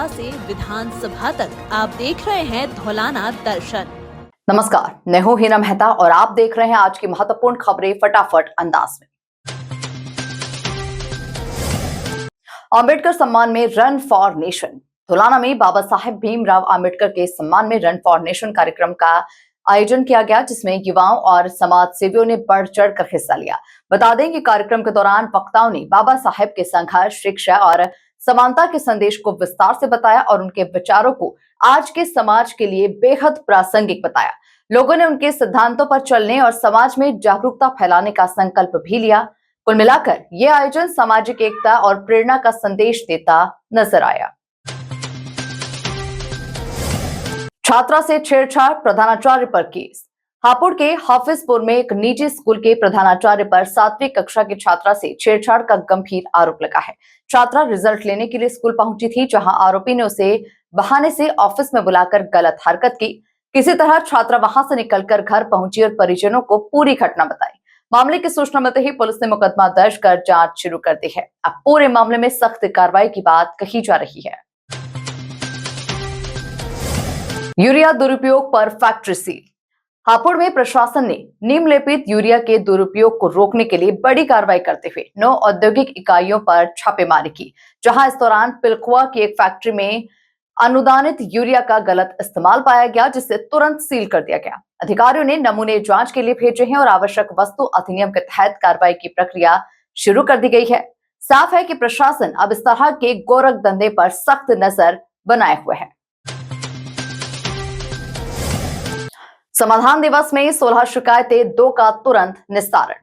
लोकसभा से विधानसभा तक आप देख रहे हैं धौलाना दर्शन। नमस्कार, मैं हूं हिना मेहता और आप देख रहे हैं आज की महत्वपूर्ण खबरें फटाफट अंदाज में। अंबेडकर सम्मान में रन फॉर नेशन। धौलाना में बाबा साहेब भीमराव अंबेडकर के सम्मान में रन फॉर नेशन कार्यक्रम का आयोजन किया गया, जिसमें युवाओं और समाज सेवियों ने बढ़ चढ़कर हिस्सा लिया। बता दें कि कार्यक्रम के दौरान वक्ताओं ने बाबा साहेब के संघर्ष, शिक्षा और समानता के संदेश को विस्तार से बताया और उनके विचारों को आज के समाज के लिए बेहद प्रासंगिक बताया। लोगों ने उनके सिद्धांतों पर चलने और समाज में जागरूकता फैलाने का संकल्प भी लिया। कुल मिलाकर ये आयोजन सामाजिक एकता और प्रेरणा का संदेश देता नजर आया। छात्रा से छेड़छाड़, प्रधानाचार्य पर केस। हापुड़ के हाफिजपुर में एक निजी स्कूल के प्रधानाचार्य पर 7वीं कक्षा की छात्रा से छेड़छाड़ का गंभीर आरोप लगा है। छात्रा रिजल्ट लेने के लिए स्कूल पहुंची थी, जहां आरोपी ने उसे बहाने से ऑफिस में बुलाकर गलत हरकत की। किसी तरह छात्रा वहां से निकलकर घर पहुंची और परिजनों को पूरी घटना बताई। मामले की सूचना मिलते ही पुलिस ने मुकदमा दर्ज कर जांच शुरू कर दी है। अब पूरे मामले में सख्त कार्रवाई की बात कही जा रही है। यूरिया दुरुपयोग पर फैक्ट्री सील। हापुड़ में प्रशासन ने नीम लेपित यूरिया के दुरुपयोग को रोकने के लिए बड़ी कार्रवाई करते हुए 9 औद्योगिक इकाइयों पर छापेमारी की, जहां इस दौरान पिलखुआ की एक फैक्ट्री में अनुदानित यूरिया का गलत इस्तेमाल पाया गया, जिसे तुरंत सील कर दिया गया। अधिकारियों ने नमूने जांच के लिए भेजे हैं और आवश्यक वस्तु अधिनियम के तहत कार्रवाई की प्रक्रिया शुरू कर दी गई है। साफ है कि प्रशासन अब इस तरह के गोरख धंधे पर सख्त नजर बनाए हुए है। समाधान दिवस में 16 शिकायतें, 2 का तुरंत निस्तारण।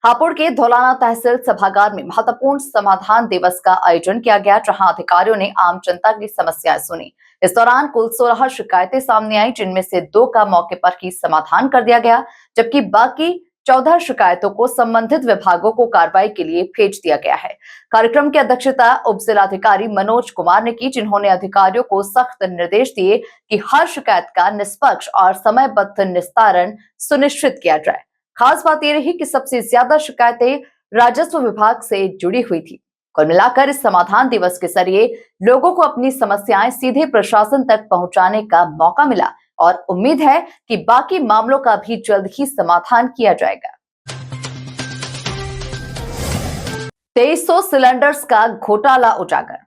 हापुड़ के धौलाना तहसील सभागार में महत्वपूर्ण समाधान दिवस का आयोजन किया गया, जहां अधिकारियों ने आम जनता की समस्याएं सुनी। इस दौरान कुल 16 शिकायतें सामने आई, जिनमें से 2 का मौके पर ही समाधान कर दिया गया, जबकि बाकी 14 शिकायतों को संबंधित विभागों को कार्रवाई के लिए भेज दिया गया है। कार्यक्रम की अध्यक्षता उप जिलाधिकारी मनोज कुमार ने की, जिन्होंने अधिकारियों को सख्त निर्देश दिए कि हर शिकायत का निष्पक्ष और समयबद्ध निस्तारण सुनिश्चित किया जाए। खास बात यह रही कि सबसे ज्यादा शिकायतें राजस्व विभाग से जुड़ी हुई थी। कुल मिलाकर इस समाधान दिवस के जरिए लोगों को अपनी समस्याएं सीधे प्रशासन तक पहुंचाने का मौका मिला और उम्मीद है कि बाकी मामलों का भी जल्द ही समाधान किया जाएगा। 2300 सिलेंडर्स का घोटाला उजागर।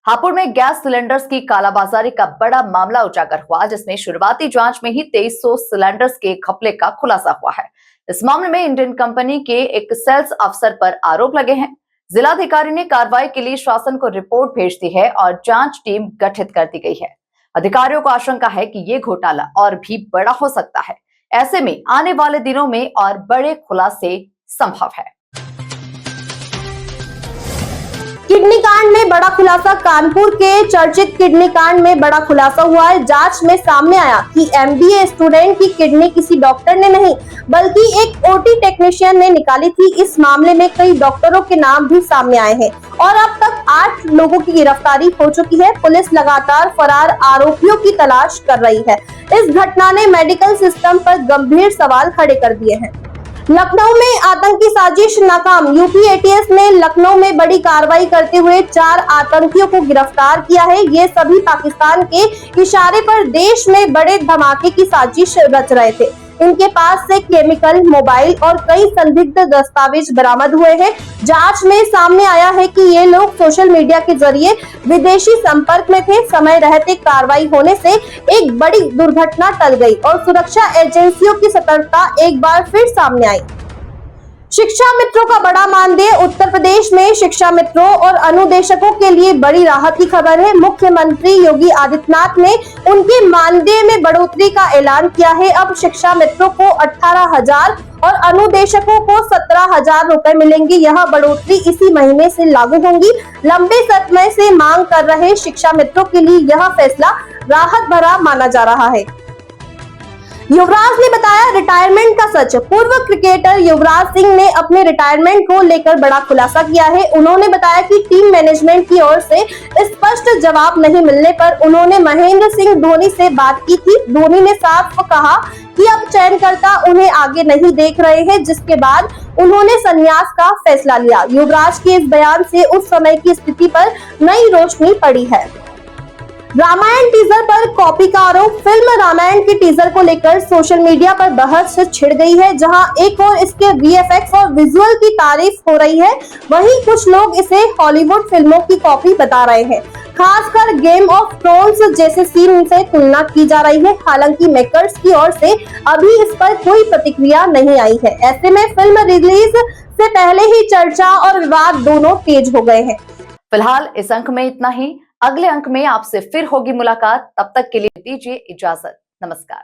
हापुड़ में गैस सिलेंडर्स की कालाबाजारी का बड़ा मामला उजागर हुआ, जिसमें शुरुआती जांच में ही 2300 सिलेंडर्स के घपले का खुलासा हुआ है। इस मामले में इंडियन कंपनी के एक सेल्स अफसर पर आरोप लगे हैं। जिलाधिकारी ने कार्रवाई के लिए शासन को रिपोर्ट भेज दी है और जांच टीम गठित कर दी गई है। अधिकारियों को आशंका है कि ये घोटाला और भी बड़ा हो सकता है। ऐसे में आने वाले दिनों में और बड़े खुलासे संभव है। किडनी कांड में बड़ा खुलासा। कानपुर के चर्चित किडनी कांड में बड़ा खुलासा हुआ है। जांच में सामने आया कि एमबीए स्टूडेंट की किडनी किसी डॉक्टर ने नहीं बल्कि एक ओटी टेक्नीशियन ने निकाली थी। इस मामले में कई डॉक्टरों के नाम भी सामने आए हैं और अब तक 8 लोगों की गिरफ्तारी हो चुकी है। पुलिस लगातार फरार आरोपियों की तलाश कर रही है। इस घटना ने मेडिकल सिस्टम पर गंभीर सवाल खड़े कर दिए हैं। लखनऊ में आतंकी साजिश नाकाम। यूपी एटीएस ने लखनऊ में बड़ी कार्रवाई करते हुए 4 आतंकियों को गिरफ्तार किया है। ये सभी पाकिस्तान के इशारे पर देश में बड़े धमाके की साजिश रच रहे थे। इनके पास से केमिकल, मोबाइल और कई संदिग्ध दस्तावेज बरामद हुए हैं। जांच में सामने आया है कि ये लोग सोशल मीडिया के जरिए विदेशी संपर्क में थे। समय रहते कार्रवाई होने से एक बड़ी दुर्घटना टल गई और सुरक्षा एजेंसियों की सतर्कता एक बार फिर सामने आई। शिक्षा मित्रों का बड़ा मानदेय। उत्तर प्रदेश में शिक्षा मित्रों और अनुदेशकों के लिए बड़ी राहत की खबर है। मुख्यमंत्री योगी आदित्यनाथ ने उनके मानदेय में बढ़ोतरी का ऐलान किया है। अब शिक्षा मित्रों को 18,000 और अनुदेशकों को 17,000 रुपए मिलेंगे। यह बढ़ोतरी इसी महीने से लागू होंगी। लंबे समय से मांग कर रहे शिक्षा मित्रों के लिए यह फैसला राहत भरा माना जा रहा है। युवराज ने बताया रिटायरमेंट का सच। पूर्व क्रिकेटर युवराज सिंह ने अपने रिटायरमेंट को लेकर बड़ा खुलासा किया है। उन्होंने बताया कि टीम मैनेजमेंट की ओर से स्पष्ट जवाब नहीं मिलने पर उन्होंने महेंद्र सिंह धोनी से बात की थी। धोनी ने साफ कहा कि अब चयनकर्ता उन्हें आगे नहीं देख रहे हैं, जिसके बाद उन्होंने संन्यास का फैसला लिया। युवराज के इस बयान से उस समय की स्थिति पर नई रोशनी पड़ी है। रामायण टीजर पर कॉपी का आरोप। फिल्म रामायण के टीजर को लेकर सोशल मीडिया पर बहस छिड़ गई है। जहां एक ओर इसके वीएफएक्स और विजुअल की तारीफ हो रही है, वहीं कुछ लोग इसे हॉलीवुड फिल्मों की कॉपी बता रहे हैं। खासकर गेम ऑफ थ्रोन्स जैसे सीन से तुलना की जा रही है। हालांकि मेकर्स की ओर से अभी इस पर कोई प्रतिक्रिया नहीं आई है। ऐसे में फिल्म रिलीज से पहले ही चर्चा और विवाद दोनों तेज हो गए हैं। फिलहाल इस अंक में इतना ही। अगले अंक में आपसे फिर होगी मुलाकात। तब तक के लिए दीजिए इजाजत। नमस्कार।